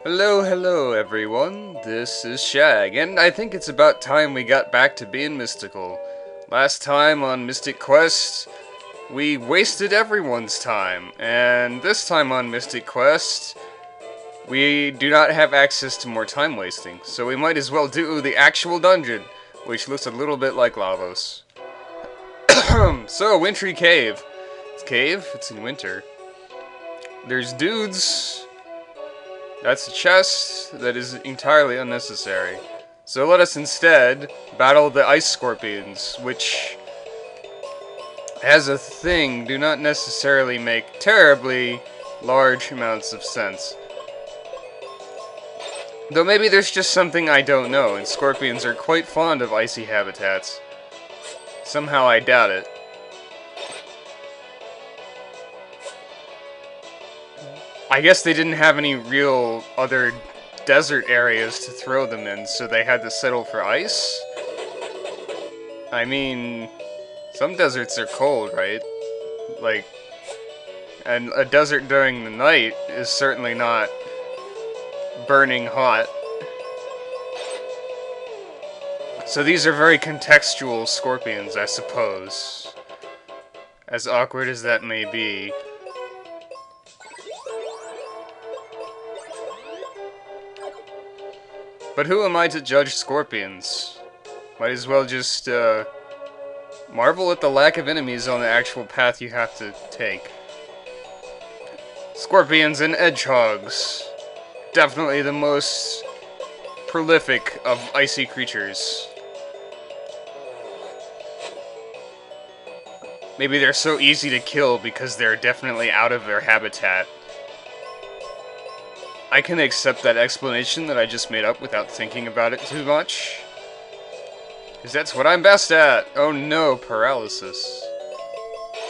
Hello, hello everyone, this is Shag, and I think it's about time we got back to being mystical. Last time on Mystic Quest, we wasted everyone's time, and this time on Mystic Quest, we do not have access to more time wasting, so we might as well do the actual dungeon, which looks a little bit like Lavos. So, Wintry Cave. It's cave? It's in winter. There's dudes. That's a chest that is entirely unnecessary. So let us instead battle the ice scorpions, which, as a thing, do not necessarily make terribly large amounts of sense. Though maybe there's just something I don't know, and scorpions are quite fond of icy habitats. Somehow I doubt it. I guess they didn't have any real other desert areas to throw them in, so they had to settle for ice? I mean, some deserts are cold, right? Like, and a desert during the night is certainly not burning hot. So these are very contextual scorpions, I suppose. As awkward as that may be. But who am I to judge scorpions? Might as well just, marvel at the lack of enemies on the actual path you have to take. Scorpions and hedgehogs. Definitely the most prolific of icy creatures. Maybe they're so easy to kill because they're definitely out of their habitat. I can accept that explanation that I just made up without thinking about it too much. Because that's what I'm best at. Oh no, paralysis.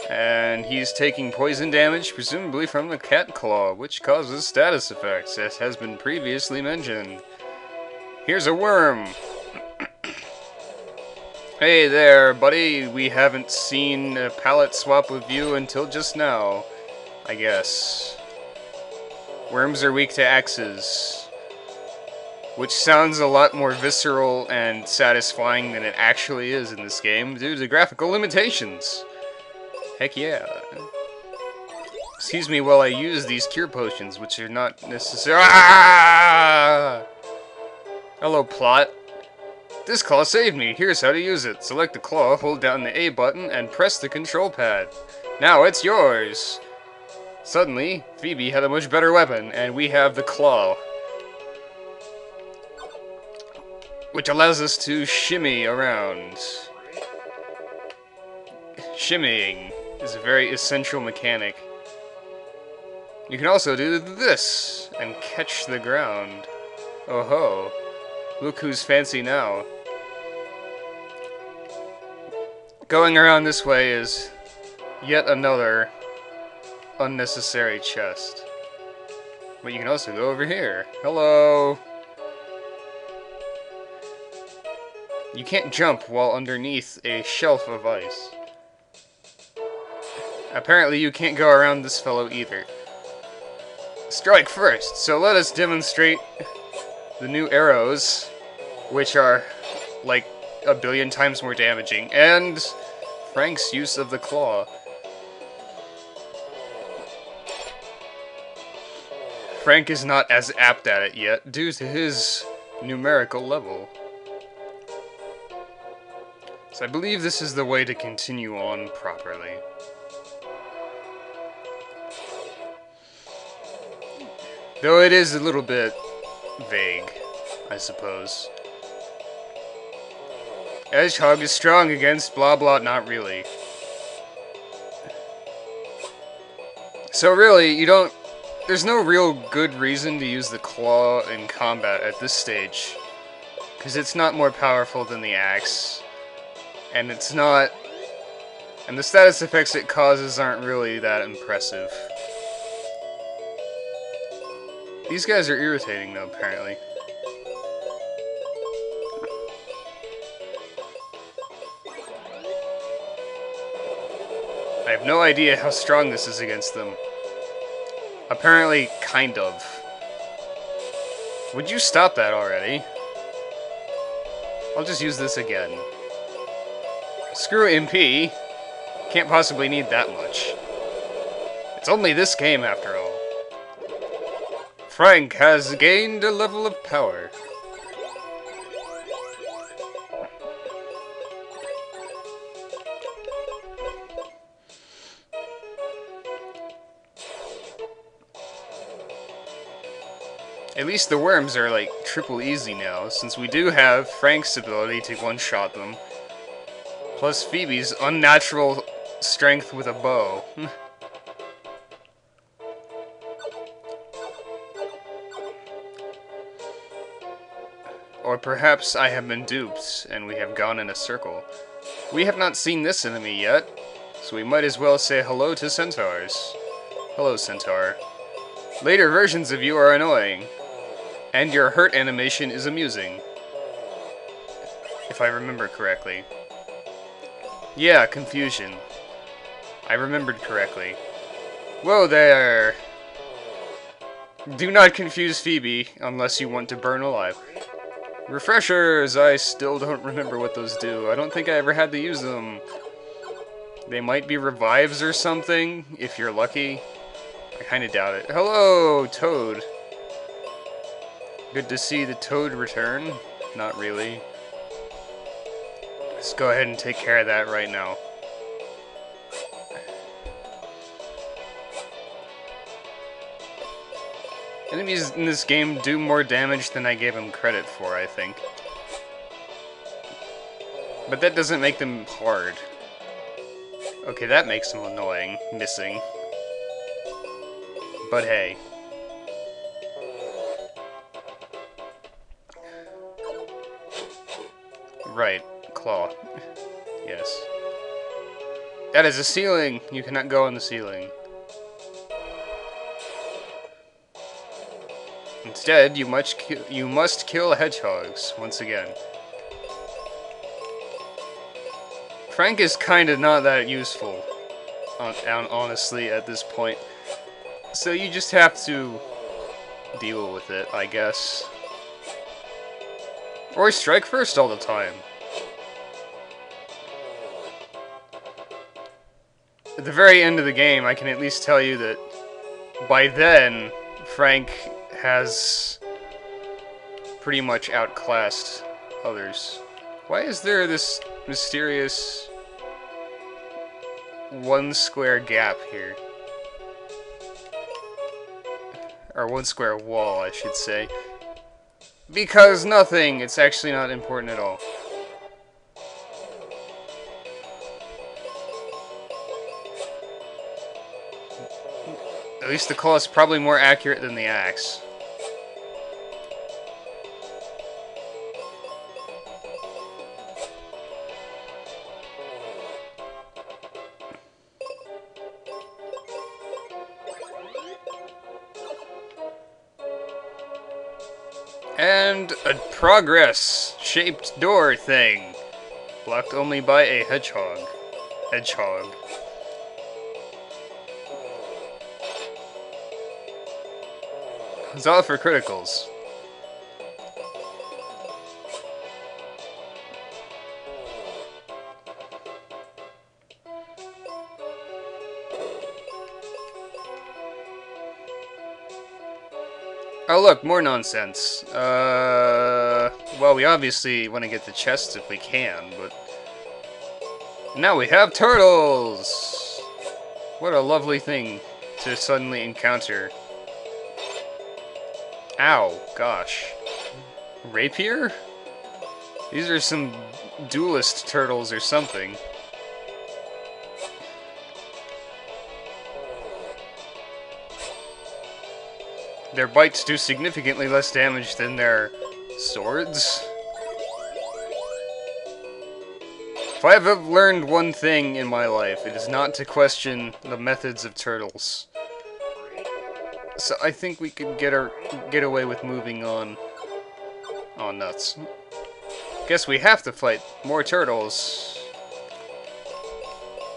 And he's taking poison damage, presumably from the cat claw, which causes status effects, as has been previously mentioned. Here's a worm. Hey there, buddy. We haven't seen a palette swap with you until just now, I guess. Worms are weak to axes, which sounds a lot more visceral and satisfying than it actually is in this game due to graphical limitations. Heck yeah. Excuse me while I use these cure potions, which are not necessary. Ah! Hello, plot. This claw saved me. Here's how to use it. Select the claw, hold down the A button, and press the control pad. Now it's yours. Suddenly, Phoebe had a much better weapon, and we have the claw, which allows us to shimmy around. Shimmying is a very essential mechanic. You can also do this, and catch the ground. Oh ho, look who's fancy now. Going around this way is yet another unnecessary chest. But you can also go over here. Hello! You can't jump while underneath a shelf of ice. Apparently you can't go around this fellow either. Strike first! So let us demonstrate the new arrows, which are like a billion times more damaging, and Frank's use of the claw. Frank is not as apt at it yet, due to his numerical level. So I believe this is the way to continue on properly. Though it is a little bit vague, I suppose. Hedgehog is strong against blah blah, not really. So really, you don't... There's no real good reason to use the claw in combat at this stage, because it's not more powerful than the axe, and it's not... And the status effects it causes aren't really that impressive. These guys are irritating though, apparently. I have no idea how strong this is against them. Apparently, kind of. Would you stop that already? I'll just use this again. Screw MP. Can't possibly need that much. It's only this game after all. Frank has gained a level of power. At least the worms are like triple easy now, since we do have Frank's ability to one-shot them. Plus Phoebe's unnatural strength with a bow. Or perhaps I have been duped, and we have gone in a circle. We have not seen this enemy yet, so we might as well say hello to Centaurs. Hello, Centaur. Later versions of you are annoying, and your hurt animation is amusing. If I remember correctly. Yeah, confusion. I remembered correctly. Whoa there! Do not confuse Phoebe, unless you want to burn alive. Refreshers! I still don't remember what those do. I don't think I ever had to use them. They might be revives or something, if you're lucky. I kinda doubt it. Hello, Toad! Good to see the Toad return. Not really. Let's go ahead and take care of that right now. Enemies in this game do more damage than I gave them credit for, I think. But that doesn't make them hard. Okay, that makes them annoying, missing. But hey. Right, claw. Yes. That is a ceiling! You cannot go on the ceiling. Instead, you must kill hedgehogs, once again. Frank is kinda not that useful, honestly, at this point. So you just have to deal with it, I guess. Or strike first all the time. At the very end of the game, I can at least tell you that by then, Frank has pretty much outclassed others. Why is there this mysterious one square gap here? Or one square wall, I should say. Because nothing! It's actually not important at all. At least the claw is probably more accurate than the axe. And a progress-shaped door thing. Blocked only by a hedgehog. Hedgehog. It's all for criticals. Oh look, more nonsense. Well, we obviously want to get the chests if we can, but... Now we have turtles! What a lovely thing to suddenly encounter. Ow, gosh. Rapier? These are some duelist turtles or something. Their bites do significantly less damage than their swords. If I have learned one thing in my life, it is not to question the methods of turtles. So I think we could get away with moving on. Oh, nuts. Guess we have to fight more turtles.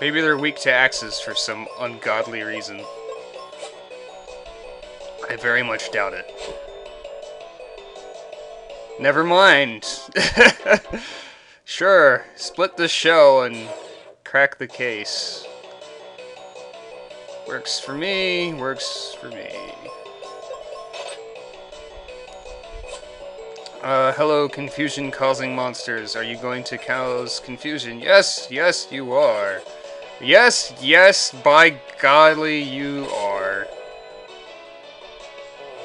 Maybe they're weak to axes for some ungodly reason. I very much doubt it. Never mind. Sure, split the shell and crack the case. Works for me, works for me. Hello, confusion-causing monsters. Are you going to cause confusion? Yes, yes, you are. Yes, yes, by golly, you are.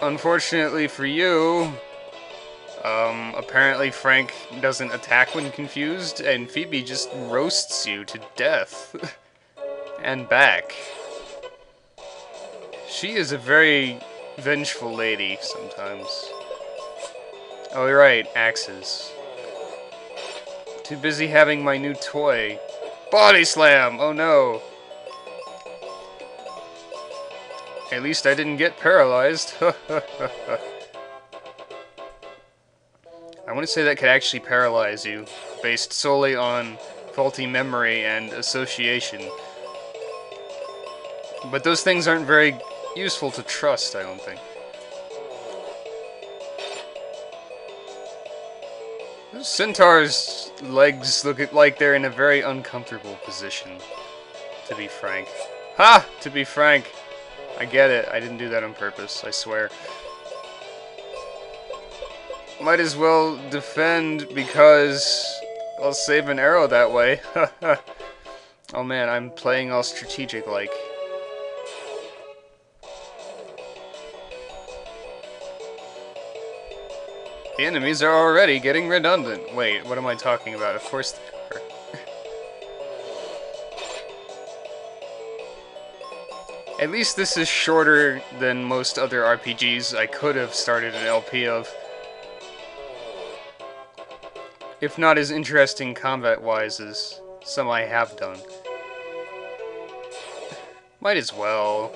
Unfortunately for you, apparently Frank doesn't attack when confused, and Phoebe just roasts you to death. And back. She is a very vengeful lady sometimes. Oh, you're right, axes. Too busy having my new toy. Body slam! Oh no. At least I didn't get paralyzed. I want to say that could actually paralyze you, based solely on faulty memory and association. But those things aren't very useful to trust, I don't think. Those Centaurs' legs look like they're in a very uncomfortable position, to be frank. Ha! To be frank. I get it. I didn't do that on purpose, I swear. Might as well defend because I'll save an arrow that way. Oh man, I'm playing all strategic-like. The enemies are already getting redundant. Wait, what am I talking about? Of course they are. At least this is shorter than most other RPGs I could have started an LP of. If not as interesting combat-wise as some I have done. Might as well.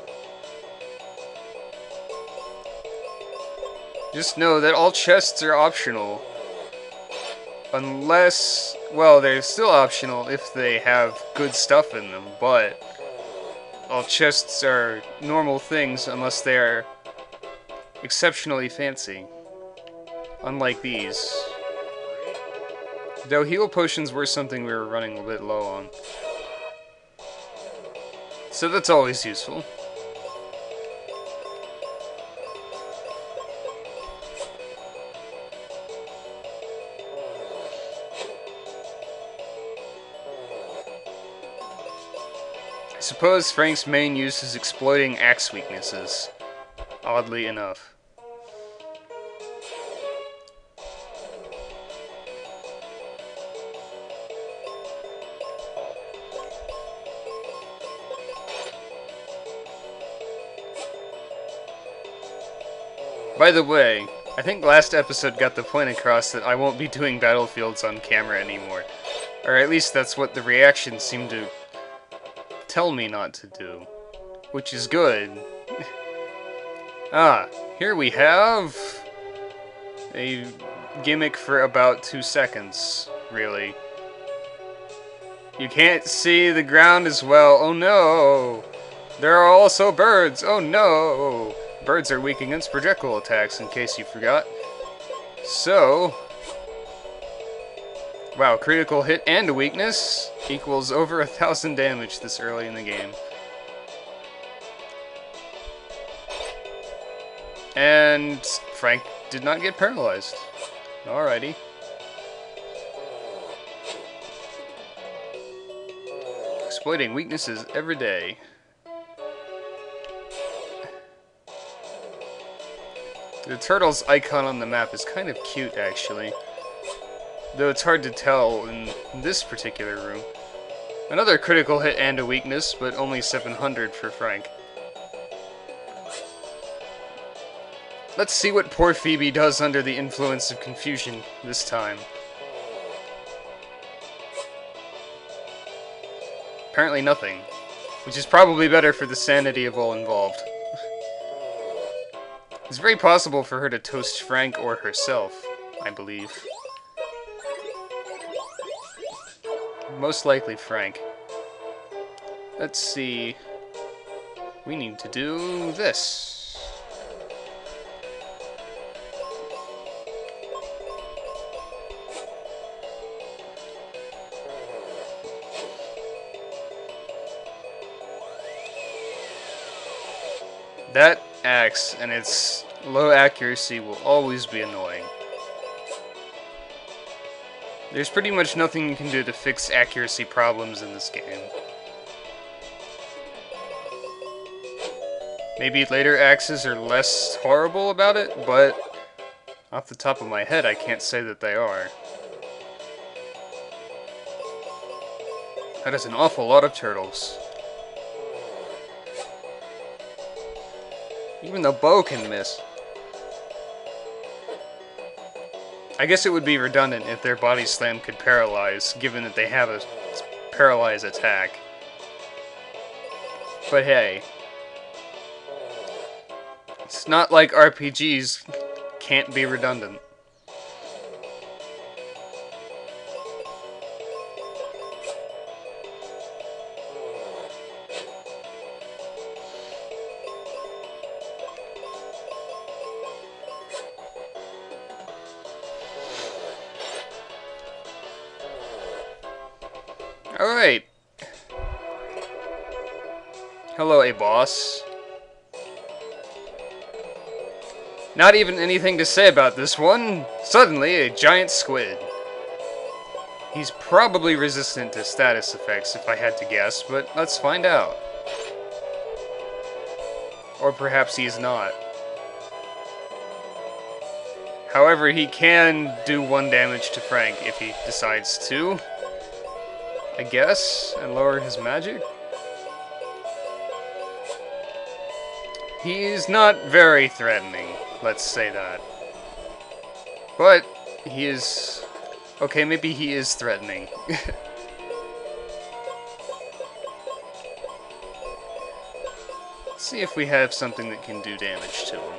Just know that all chests are optional. Unless, well, they're still optional if they have good stuff in them, but all chests are normal things unless they are exceptionally fancy. Unlike these. Though heal potions were something we were running a bit low on. So that's always useful. I suppose Frank's main use is exploiting axe weaknesses, oddly enough. By the way, I think last episode got the point across that I won't be doing battlefields on camera anymore. Or at least that's what the reactions seem to tell me not to do. Which is good. Ah, here we have a gimmick for about 2 seconds, really. You can't see the ground as well. Oh no! There are also birds. Oh no! Birds are weak against projectile attacks, in case you forgot. So, wow, critical hit and a weakness equals over 1,000 damage this early in the game. And Frank did not get paralyzed. Alrighty. Exploiting weaknesses every day. The turtle's icon on the map is kind of cute, actually. Though it's hard to tell in this particular room. Another critical hit and a weakness, but only 700 for Frank. Let's see what poor Phoebe does under the influence of confusion this time. Apparently nothing, which is probably better for the sanity of all involved. It's very possible for her to toast Frank or herself, I believe. Most likely Frank. Let's see. We need to do this. That axe and its low accuracy will always be annoying. There's pretty much nothing you can do to fix accuracy problems in this game. Maybe later axes are less horrible about it, but off the top of my head, I can't say that they are. That is an awful lot of turtles. Even the bow can miss. I guess it would be redundant if their body slam could paralyze, given that they have a paralyze attack. But hey, it's not like RPGs can't be redundant. Alright. Hello, a boss. Not even anything to say about this one. Suddenly, a giant squid. He's probably resistant to status effects, if I had to guess, but let's find out. Or perhaps he's not. However, he can do 1 damage to Frank if he decides to, I guess, and lower his magic. He's not very threatening, let's say that. But he is... okay, maybe he is threatening. Let's see if we have something that can do damage to him.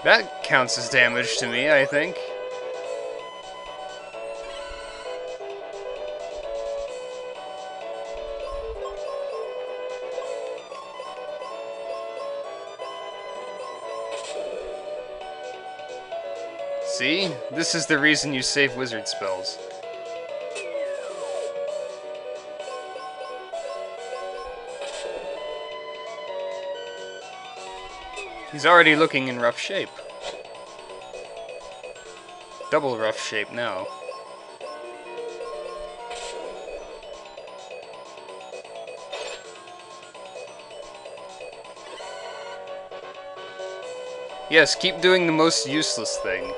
That counts as damage to me, I think. See? This is the reason you save wizard spells. He's already looking in rough shape. Double rough shape now. Yes, keep doing the most useless thing.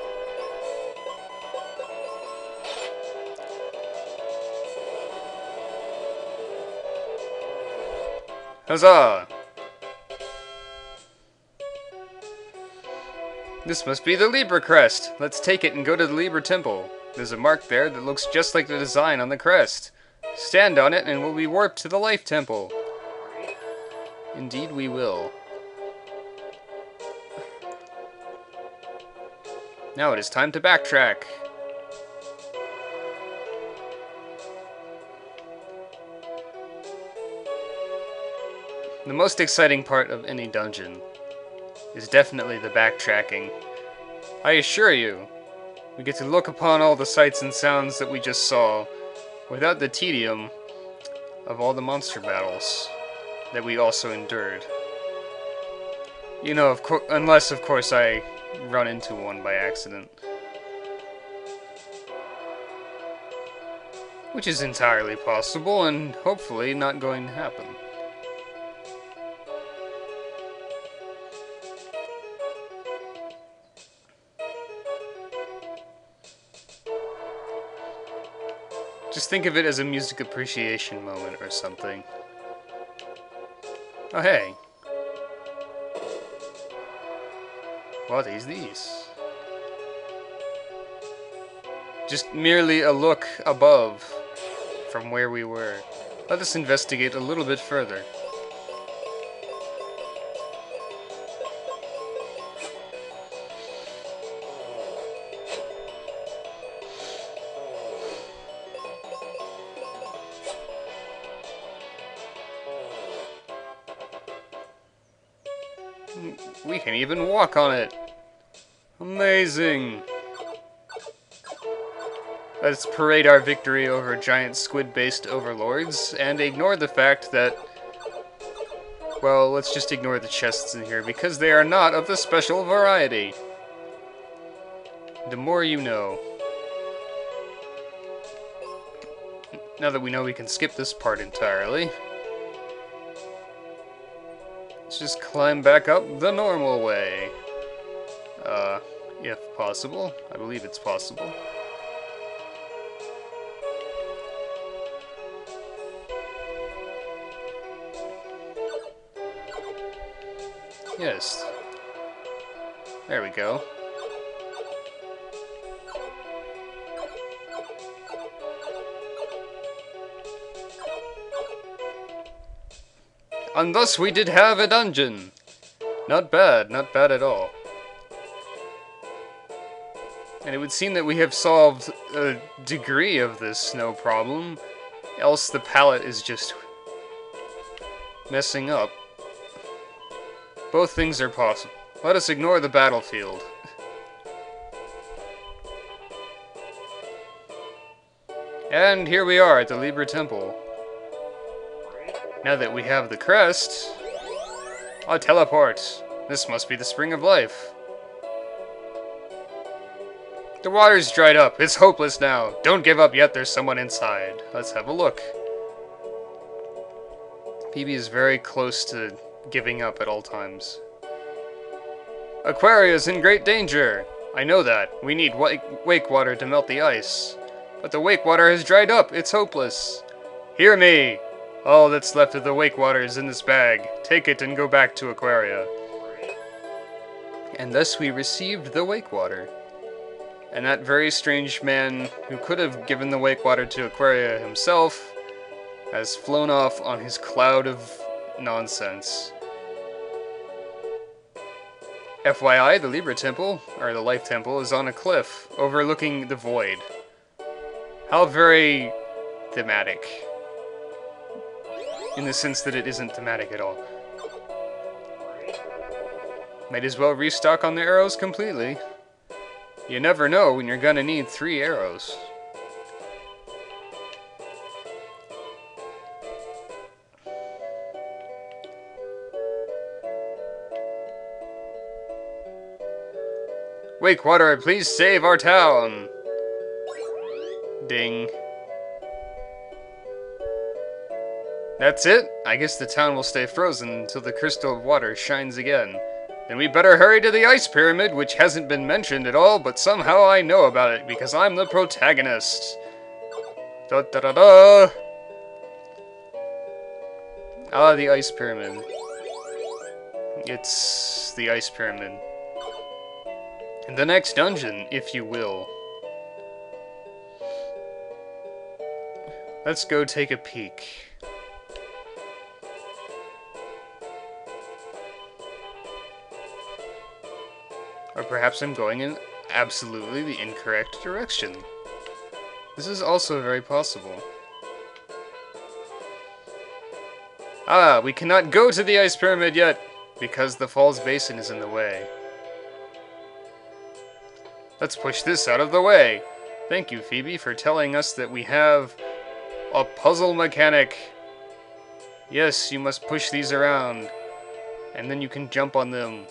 Huzzah! This must be the Libra Crest. Let's take it and go to the Libra Temple. There's a mark there that looks just like the design on the crest. Stand on it and we'll be warped to the Life Temple. Indeed we will. Now it is time to backtrack. The most exciting part of any dungeon is definitely the backtracking. I assure you, we get to look upon all the sights and sounds that we just saw without the tedium of all the monster battles that we also endured. You know, unless of course I run into one by accident. Which is entirely possible and hopefully not going to happen. Just think of it as a music appreciation moment or something. Oh hey. What is this? Just merely a look above from where we were. Let us investigate a little bit further. We can even walk on it. Amazing. Let's parade our victory over giant squid-based overlords and ignore the fact that Well, let's just ignore the chests in here, because they are not of the special variety. The more you know. Now that we know, we can skip this part entirely. Let's just climb back up the normal way. If possible. I believe it's possible. Yes. There we go. And thus we did have a dungeon. Not bad at all. And it would seem that we have solved a degree of this snow problem, else the palette is just messing up. Both things are possible. Let us ignore the battlefield. And here we are at the Libra Temple. Now that we have the crest, I'll teleport. This must be the Spring of Life. The water's dried up. It's hopeless now. Don't give up yet. There's someone inside. Let's have a look. Phoebe is very close to giving up at all times. Aquaria's in great danger. I know that. We need wake water to melt the ice. But the wake water has dried up. It's hopeless. Hear me. All that's left of the wake water is in this bag. Take it and go back to Aquaria. And thus we received the wake water. And that very strange man who could have given the wake water to Aquaria himself has flown off on his cloud of nonsense. FYI, the Libra Temple, or the Life Temple, is on a cliff overlooking the void. How very thematic. In the sense that it isn't thematic at all. Might as well restock on the arrows completely. You never know when you're gonna need 3 arrows. Wake water, please save our town! Ding. That's it? I guess the town will stay frozen until the crystal of water shines again. Then we better hurry to the ice pyramid, which hasn't been mentioned at all, but somehow I know about it, because I'm the protagonist. Da da da da! Ah, the ice pyramid. It's the ice pyramid. And the next dungeon, if you will. Let's go take a peek. Or perhaps I'm going in absolutely the incorrect direction. This is also very possible. Ah, we cannot go to the ice pyramid yet, because the Falls Basin is in the way. Let's push this out of the way. Thank you, Phoebe, for telling us that we have a puzzle mechanic. Yes, you must push these around, and then you can jump on them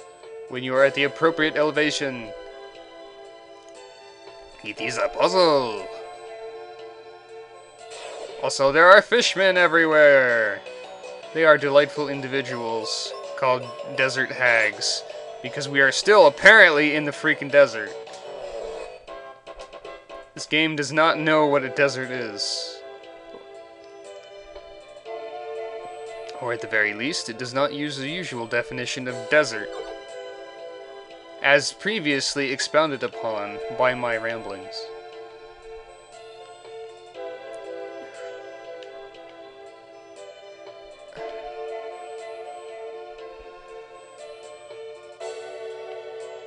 when you are at the appropriate elevation. It is a puzzle. Also, there are fishmen everywhere. They are delightful individuals called desert hags, because we are still apparently in the freaking desert. This game does not know what a desert is. Or at the very least, it does not use the usual definition of desert, as previously expounded upon by my ramblings.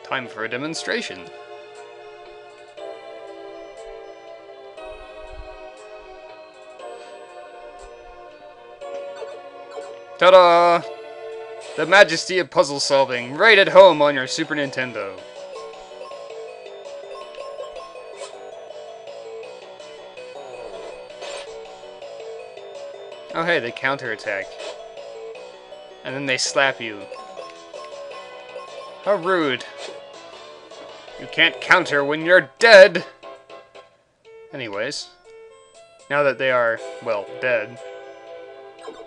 Time for a demonstration. Ta-da! The majesty of puzzle solving, right at home on your Super Nintendo. Oh hey, they counterattack. and then they slap you. How rude. You can't counter when you're dead! Anyways, now that they are, well, dead,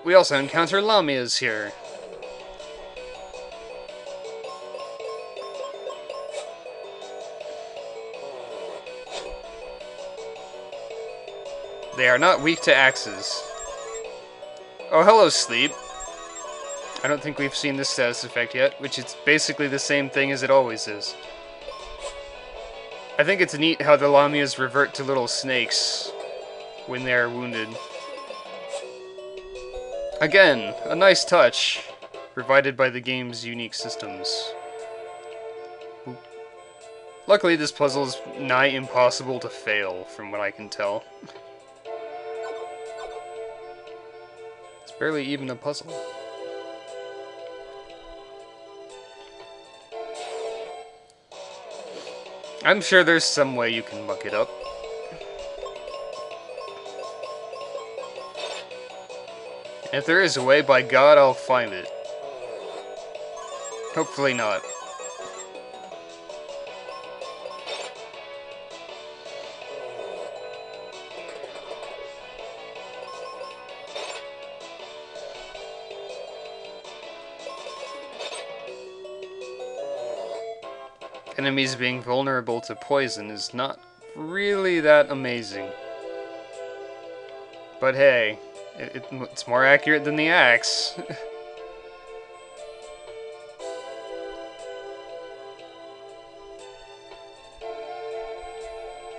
we also encounter Lamias here. They are not weak to axes. Oh, hello, Sleep. I don't think we've seen this status effect yet, which is basically the same thing as it always is. I think it's neat how the Lamias revert to little snakes when they are wounded. Again, a nice touch, provided by the game's unique systems. Oop. Luckily, this puzzle is nigh impossible to fail, from what I can tell. It's barely even a puzzle. I'm sure there's some way you can muck it up. If there is a way, by God, I'll find it. Hopefully not. Enemies being vulnerable to poison is not really that amazing. But hey, it's more accurate than the axe.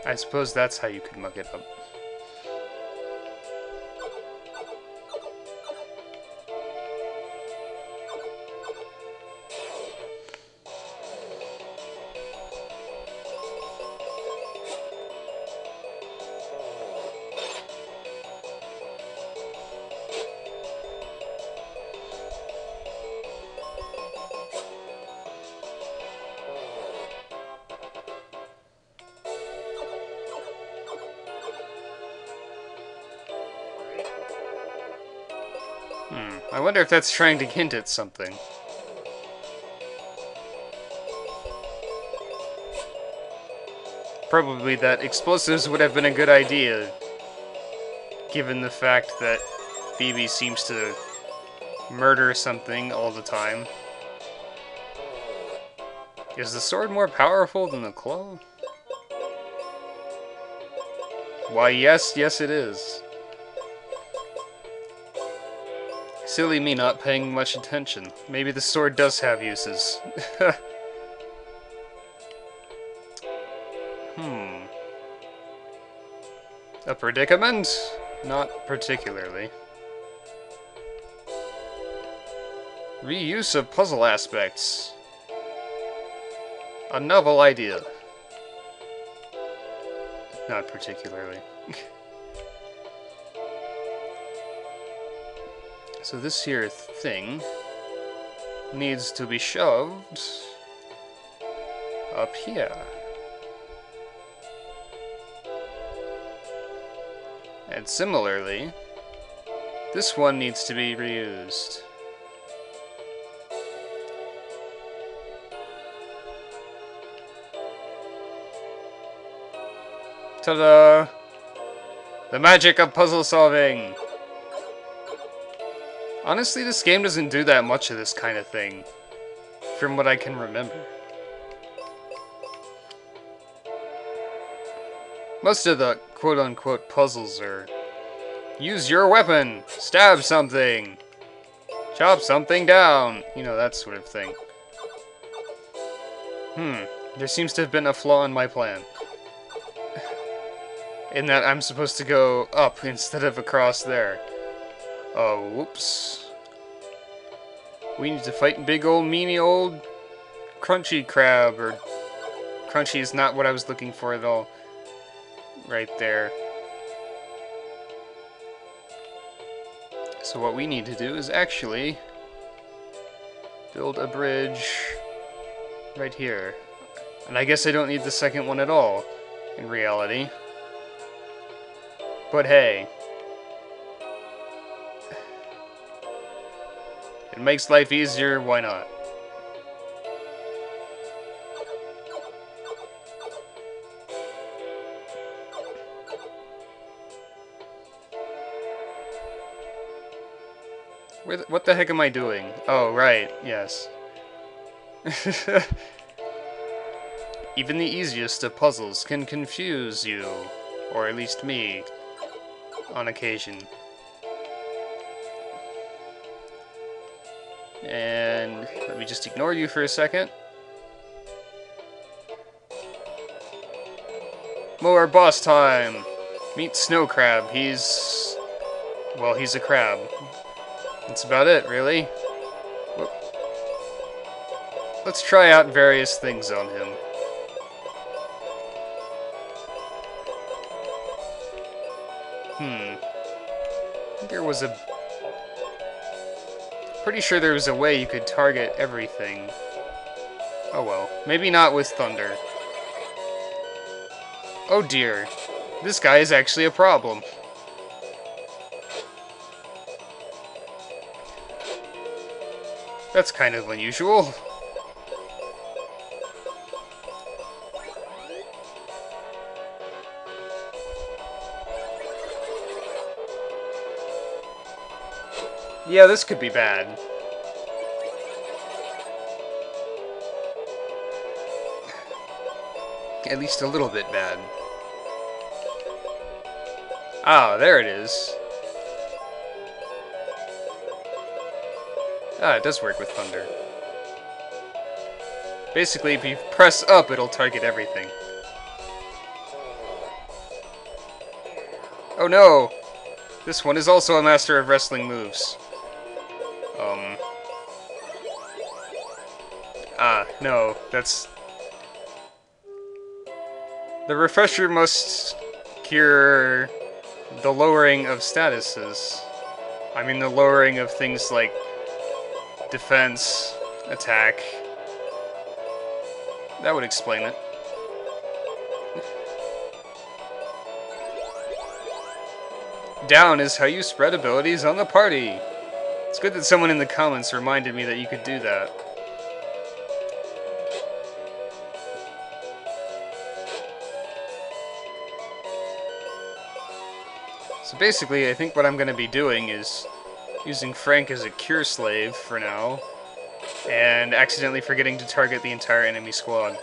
I suppose that's how you could muck it up. I wonder if that's trying to hint at something. Probably that explosives would have been a good idea, given the fact that Phoebe seems to murder something all the time. Is the sword more powerful than the claw? Why, yes, it is. Silly me not paying much attention. Maybe the sword does have uses. A predicament? Not particularly. Reuse of puzzle aspects. A novel idea. Not particularly. So this here thing needs to be shoved up here. And similarly, this one needs to be reused. Ta-da! The magic of puzzle solving! Honestly, this game doesn't do that much of this kind of thing, from what I can remember. Most of the quote-unquote puzzles are use your weapon, stab something, chop something down, you know, that sort of thing. There seems to have been a flaw in my plan. In that I'm supposed to go up instead of across there. Oh, whoops. We need to fight big old meanie old crunchy crab, or crunchy is not what I was looking for at all. Right there. So what we need to do is actually build a bridge right here. And I guess I don't need the second one at all, in reality. But hey. It makes life easier, why not? What the heck am I doing? Oh, right, yes. Even the easiest of puzzles can confuse you, or at least me, on occasion. And let me just ignore you for a second. More boss time! Meet Snow Crab. Well, he's a crab. That's about it, really. Whoop. Let's try out various things on him. Pretty sure there was a way you could target everything. Oh well. Maybe not with thunder. Oh dear. This guy is actually a problem. That's kind of unusual. Yeah, this could be bad. At least a little bit bad. Ah, there it is. Ah, it does work with thunder. Basically, if you press up, it'll target everything. Oh no! This one is also a master of wrestling moves. No, that's... The refresher must cure the lowering of statuses. I mean the lowering of things like defense, attack. That would explain it. Down is how you spread abilities on the party. It's good that someone in the comments reminded me that you could do that. So basically, I think what I'm going to be doing is using Frank as a cure slave for now, and accidentally forgetting to target the entire enemy squad.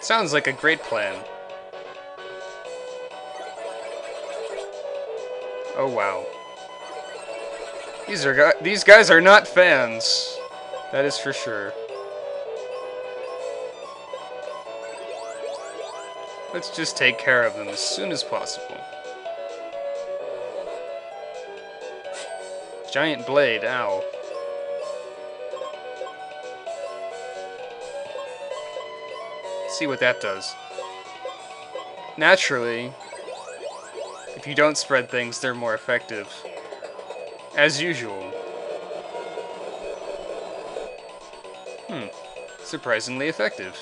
Sounds like a great plan. Oh wow. These guys are not fans. That is for sure. Let's just take care of them as soon as possible. Giant blade, ow. Let's see what that does. Naturally, if you don't spread things, they're more effective. As usual. Surprisingly effective.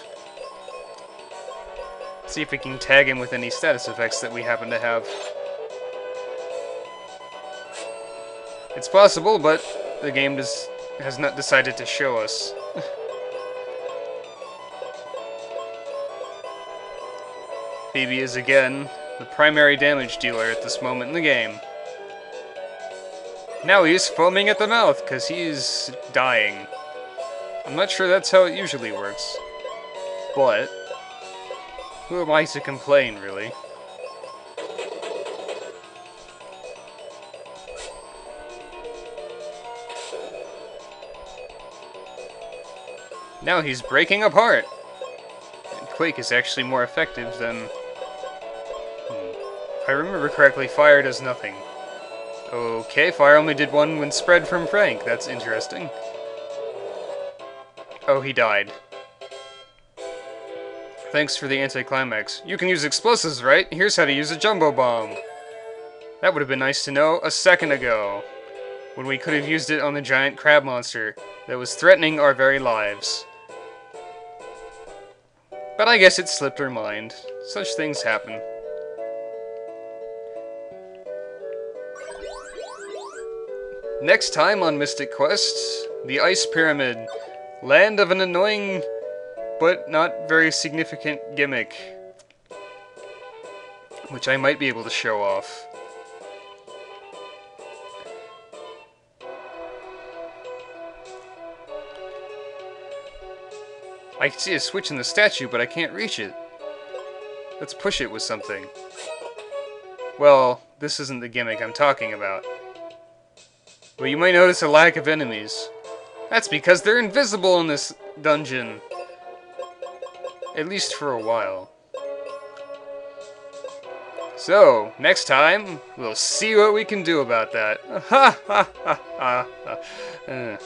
See if we can tag him with any status effects that we happen to have. It's possible, but the game has not decided to show us. Phoebe is again the primary damage dealer at this moment in the game. Now he's foaming at the mouth because he's dying. I'm not sure that's how it usually works, but who am I to complain, really? Now he's breaking apart! And Quake is actually more effective than... If I remember correctly, fire does nothing. Okay, fire only did one when spread from Frank. That's interesting. Oh, he died. Thanks for the anticlimax. You can use explosives, right? Here's how to use a jumbo bomb. That would have been nice to know a second ago, when we could have used it on the giant crab monster that was threatening our very lives. But I guess it slipped our mind. Such things happen. Next time on Mystic Quest, the Ice Pyramid, land of an annoying but not very significant gimmick, which I might be able to show off. I can see a switch in the statue, but I can't reach it. Let's push it with something. Well, this isn't the gimmick I'm talking about. But you might notice a lack of enemies. That's because they're invisible in this dungeon. At least for a while. So, next time, we'll see what we can do about that. Ha ha ha ha.